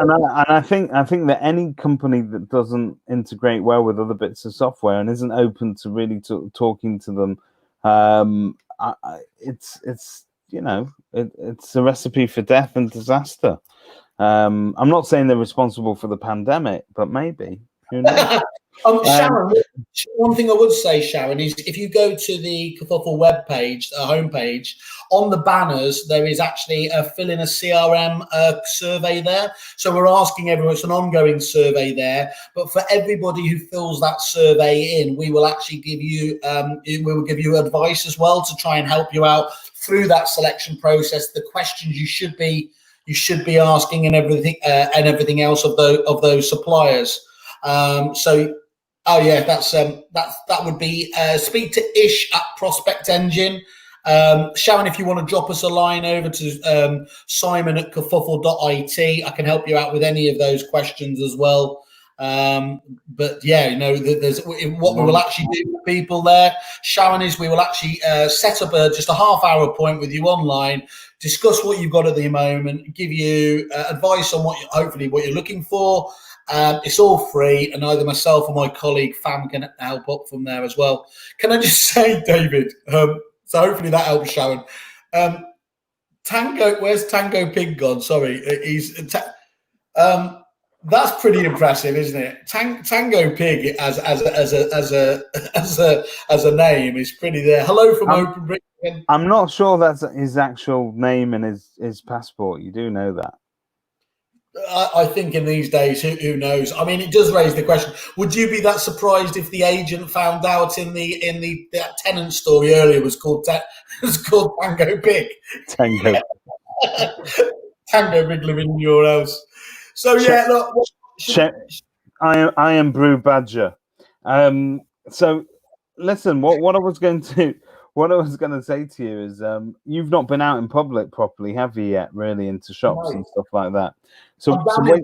I think that any company that doesn't integrate well with other bits of software and isn't open to really talking to them, it's a recipe for death and disaster. I'm not saying they're responsible for the pandemic, but maybe. Who knows? Sharon, one thing I would say, Sharon, is if you go to the Kerfuffle webpage, homepage, on the banners, there is actually a fill in a CRM survey there. So we're asking everyone, it's an ongoing survey there, but for everybody who fills that survey in, we will actually give you advice as well to try and help you out through that selection process, the questions you should be asking and everything else of those suppliers. That would be speak to Ish at Prospect Engine. Sharon, if you want to drop us a line over to Simon at kerfuffle.it, I can help you out with any of those questions as well. But yeah, there's what we will actually do for people there, Sharon, is we will actually set up just a half-hour point with you online, discuss what you've got at the moment, give you advice on what you're looking for. It's all free, and either myself or my colleague Fam can help up from there as well. Can I just say, David? So hopefully that helps, Sharon. Where's Tango Pig gone? Sorry, that's pretty impressive, isn't it? Tango Pig as a name is pretty there. Hello from Open Britain. I'm not sure that's his actual name and his passport. You do know that. I think in these days, who knows? I mean, it does raise the question: would you be that surprised if the agent found out that Tenant story earlier was called Tango Pig? Tango Pig living in your house. So yeah, look. I am Brew Badger. So listen, what I was going to say to you is, you've not been out in public properly, have you yet? Really into shops and stuff like that. So wait,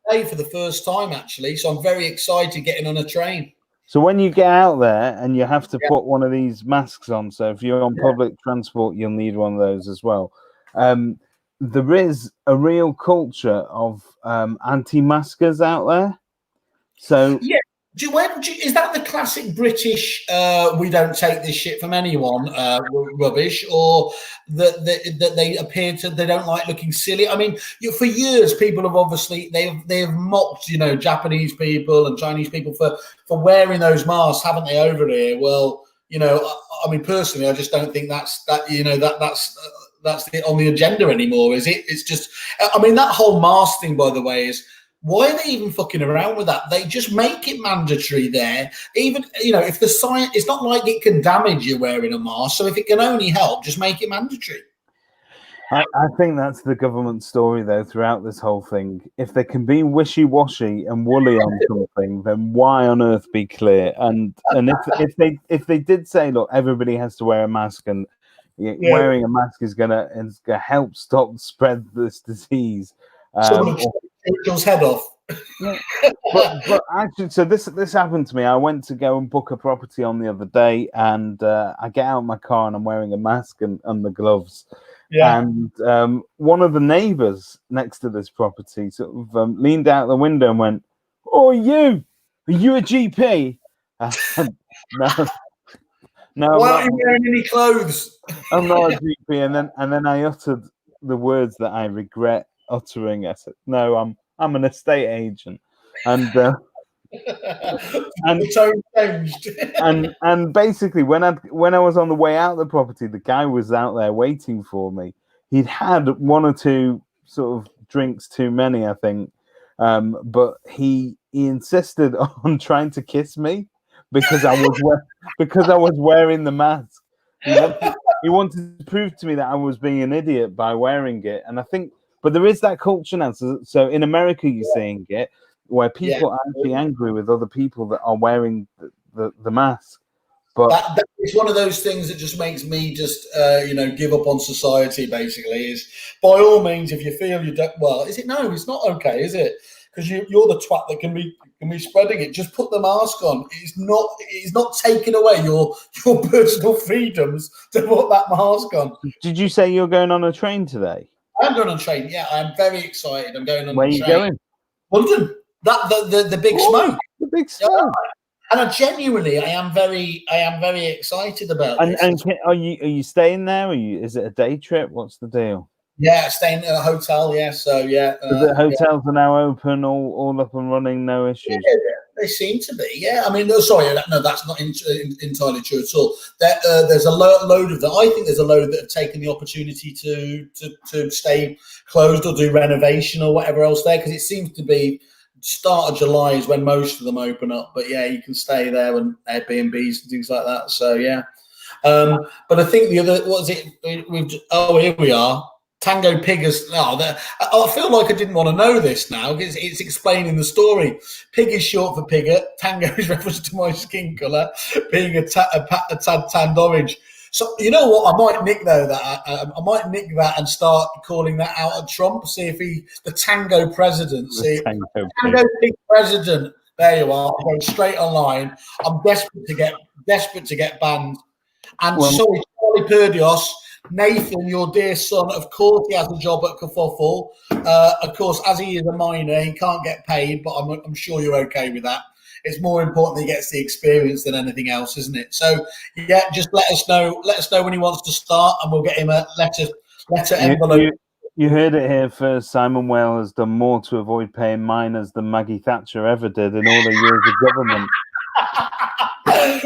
today for the first time, actually. So I'm very excited getting on a train. So when you get out there and you have to put one of these masks on, so if you're on public transport, you'll need one of those as well. There is a real culture of anti-maskers out there. So yeah, is that the classic British "we don't take this shit from anyone" rubbish, or that they appear to they don't like looking silly? I mean, for years people have obviously they've mocked Japanese people and Chinese people for wearing those masks, haven't they, over here? Well, I mean, personally, I just don't think that's on the agenda anymore, is it? It's just, I mean, that whole mask thing, by the way, is. Why are they even fucking around with that? They just make it mandatory there. Even, if the science, it's not like it can damage you wearing a mask. So if it can only help, just make it mandatory. I think that's the government story, though, throughout this whole thing. If they can be wishy-washy and woolly on something, then why on earth be clear? And if they did say, look, everybody has to wear a mask, and wearing a mask is gonna help spread this disease. Joe's head off. but actually, so this happened to me. I went to go and book a property on the other day, and I get out of my car and I'm wearing a mask and the gloves. Yeah. And one of the neighbours next to this property sort of leaned out the window and went, "Oh, are you a GP?" No. Why aren't you wearing any clothes? I'm not a GP. And then I uttered the words that I regret uttering. I said, "No, I'm an estate agent," and and basically when I was on the way out of the property, the guy was out there waiting for me. He'd had one or two sort of drinks too many, I think, but he insisted on trying to kiss me because I was wearing the mask. He wanted to prove to me that I was being an idiot by wearing it, and I think. But there is that culture now. So in America, you're seeing it where people are actually angry with other people that are wearing the mask. But it's one of those things that just makes me just give up on society. Basically, is by all means, if you feel you don't. Well, is it? No, it's not okay, is it? Because you're the twat that can be spreading it. Just put the mask on. It's not taking away your personal freedoms to put that mask on. Did you say you're going on a train today? I'm going on a train. Yeah, I'm very excited. I'm going on. Where are you going? London. The big smoke. The big smoke. And I am very excited about this. And are you staying there? Is it a day trip? What's the deal? Yeah, staying at a hotel. Yeah, so yeah. The hotels are now open, all up and running, no issues. Yeah, they seem to be. Yeah, I mean, sorry, no, that's not entirely true at all. There's a load of them. I think there's a load that have taken the opportunity to stay closed or do renovation or whatever else there, because it seems to be start of July is when most of them open up. But yeah, you can stay there and Airbnbs and things like that. So yeah. But I think the other, what is it? Here we are. Tango Pig is. I feel like I didn't want to know this now because it's explaining the story. Pig is short for pigget. Tango is reference to my skin colour being a tad tanned orange. So you know what? I might nick that and start calling that out at Trump. See if the Tango president. See Tango Pig president. There you are. I'm going straight online. I'm desperate to get banned. And sorry, Charlie Perdios. Nathan, your dear son, of course he has a job at Kerfuffle. Of course, as he is a minor, he can't get paid, but I'm sure you're okay with that. It's more important that he gets the experience than anything else, isn't it? So, yeah, just let us know. Let us know when he wants to start, and we'll get him a letter envelope. You heard it here first. Simon Whale has done more to avoid paying minors than Maggie Thatcher ever did in all the years of government.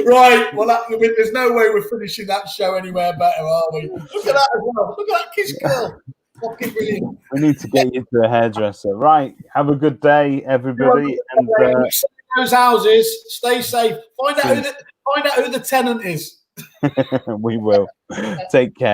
Right, well, there's no way we're finishing that show anywhere better, are we? Look at that as well. Look at that kiss girl. Fucking brilliant. We need to get you to a hairdresser. Right, have a good day, everybody. And those houses, stay safe. Find out who the tenant is. We will. Take care.